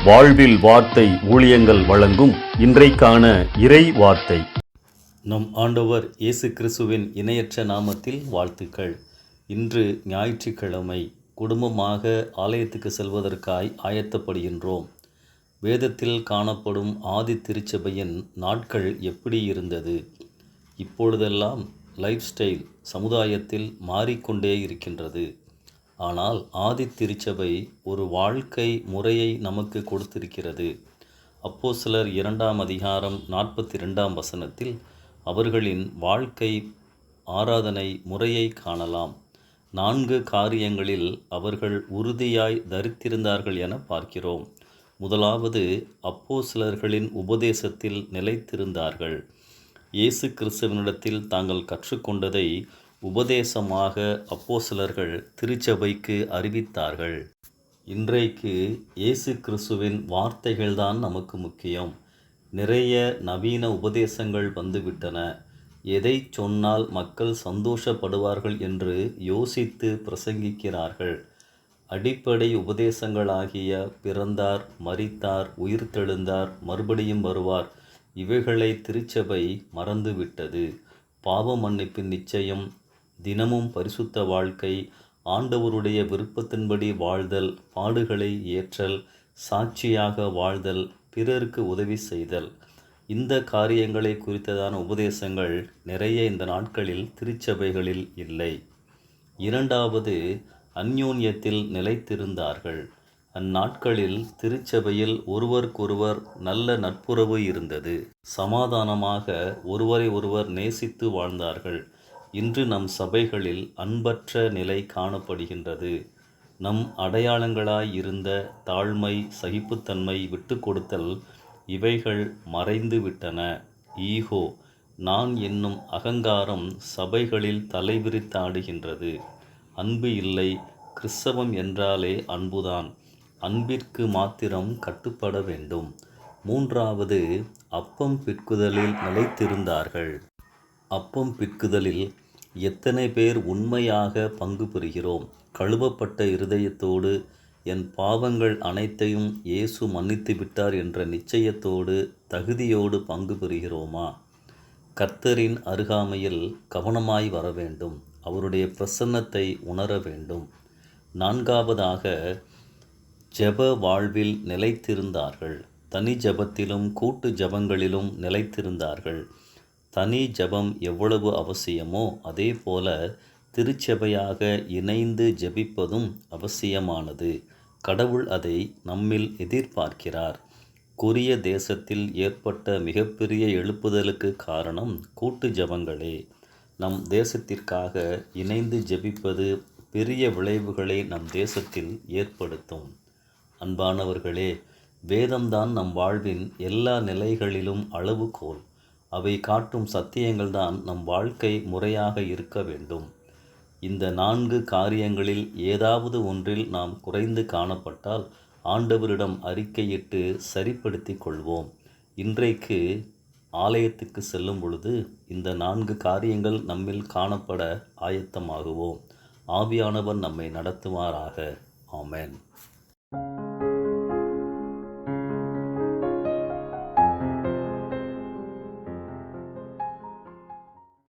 வாழ்வில் வார்த்தை ஊழியங்கள் வழங்கும் இன்றைக்கான இறை வார்த்தை. நம் ஆண்டவர் இயேசு கிறிஸ்துவின் இணையற்ற நாமத்தில் வாழ்த்துக்கள். இன்று ஞாயிற்றுக்கிழமை குடும்பமாக ஆலயத்துக்கு செல்வதற்காய் ஆயத்தப்படுகின்றோம். வேதத்தில் காணப்படும் ஆதி திருச்சபையின் நாட்கள் எப்படி இருந்தது? இப்பொழுதெல்லாம் லைஃப் ஸ்டைல் சமுதாயத்தில் மாறிக்கொண்டே இருக்கின்றது. ஆனால் ஆதி திருச்சபை ஒரு வாழ்க்கை முறையை நமக்கு கொடுத்திருக்கிறது. அப்போஸ்தலர் 2ஆம் அதிகாரம் 42ஆம் வசனத்தில் அவர்களின் வாழ்க்கை ஆராதனை முறையை காணலாம். 4 காரியங்களில் அவர்கள் உறுதியாய் தரித்திருந்தார்கள் என பார்க்கிறோம். முதலாவது, அப்போஸ்தலர்களின் உபதேசத்தில் நிலைத்திருந்தார்கள். இயேசு கிறிஸ்துவினிடத்தில் தாங்கள் கற்றுக்கொண்டதை உபதேசமாக அப்போஸ்தலர்கள் திருச்சபைக்கு அறிவித்தார்கள். இன்றைக்கு இயேசு கிறிஸ்துவின் வார்த்தைகள்தான் நமக்கு முக்கியம். நிறைய நவீன உபதேசங்கள் வந்துவிட்டன. எதை சொன்னால் மக்கள் சந்தோஷப்படுவார்கள் என்று யோசித்து பிரசங்கிக்கிறார்கள். அடிப்படை உபதேசங்களாகிய பிறந்தார், மரித்தார், உயிர்த்தெழுந்தார், மறுபடியும் வருவார், இவைகளை திருச்சபை மறந்துவிட்டது. பாவ மன்னிப்பின் நிச்சயம், தினமும் பரிசுத்த வாழ்க்கை, ஆண்டவருடைய விருப்பத்தின்படி வாழ்தல், பாடுகளை ஏற்றல், சாட்சியாக வாழ்தல், பிறருக்கு உதவி செய்தல், இந்த காரியங்களை குறித்ததான உபதேசங்கள் நிறைய இந்த நாட்களில் திருச்சபைகளில் இல்லை. இரண்டாவது, அந்யோன்யத்தில் நிலைத்திருந்தார்கள். அந்நாட்களில் திருச்சபையில் ஒருவருக்கொருவர் நல்ல நட்புறவு இருந்தது. சமாதானமாக ஒருவரை ஒருவர் நேசித்து வாழ்ந்தார்கள். இன்று நம் சபைகளில் அன்பற்ற நிலை காணப்படுகின்றது. நம் அடையாளங்களாய் இருந்த தாழ்மை, சகிப்புத்தன்மை, விட்டு கொடுத்தல், இவைகள் மறைந்து விட்டன. ஈகோ, நான் என்னும் அகங்காரம் சபைகளில் தலைவிரித்தாடுகின்றது. அன்பு இல்லை. கிறிஸ்தவம் என்றாலே அன்புதான். அன்பிற்கு மாத்திரம் கட்டுப்பட வேண்டும். மூன்றாவது, அப்பம் பிற்குதலில் நிலைத்திருந்தார்கள். அப்பம் பிற்குதலில் எத்தனை பேர் உண்மையாக பங்கு பெறுகிறோம்? கழுவப்பட்ட இருதயத்தோடு, என் பாவங்கள் அனைத்தையும் இயேசு மன்னித்து விட்டார் என்ற நிச்சயத்தோடு, தகுதியோடு பங்கு பெறுகிறோமா? கர்த்தரின் அருகாமையில் கவனமாய் வர வேண்டும். அவருடைய பிரசன்னத்தை உணர வேண்டும். நான்காவதாக, ஜெப வாழ்வில் நிலைத்திருந்தார்கள். தனி ஜெபத்திலும் கூட்டு ஜெபங்களிலும் நிலைத்திருந்தார்கள். தனி ஜெபம் எவ்வளவு அவசியமோ அதே போல திருச்சபையாக இணைந்து ஜெபிப்பதும் அவசியமானது. கடவுள் அதை நம்மில் எதிர்பார்க்கிறார். கொரிய தேசத்தில் ஏற்பட்ட மிகப்பெரிய எழுப்புதலுக்கு காரணம் கூட்டு ஜெபங்களே. நம் தேசத்திற்காக இணைந்து ஜெபிப்பது பெரிய விளைவுகளை நம் தேசத்தில் ஏற்படுத்தும். அன்பானவர்களே, வேதம்தான் நம் வாழ்வின் எல்லா நிலைகளிலும் அளவுகோல். அவை காட்டும் சத்தியங்கள்தான் நம் வாழ்க்கை முறையாக இருக்க வேண்டும். இந்த 4 காரியங்களில் ஏதாவது ஒன்றில் நாம் குறைந்து காணப்பட்டால் ஆண்டவரிடம் அறிக்கையிட்டு சரிப்படுத்தி கொள்வோம். இன்றைக்கு ஆலயத்துக்கு செல்லும் பொழுது இந்த 4 காரியங்கள் நம்மில் காணப்பட ஆயத்தமாகுவோம். ஆவியானவர் நம்மை நடத்துவாராக. ஆமென்.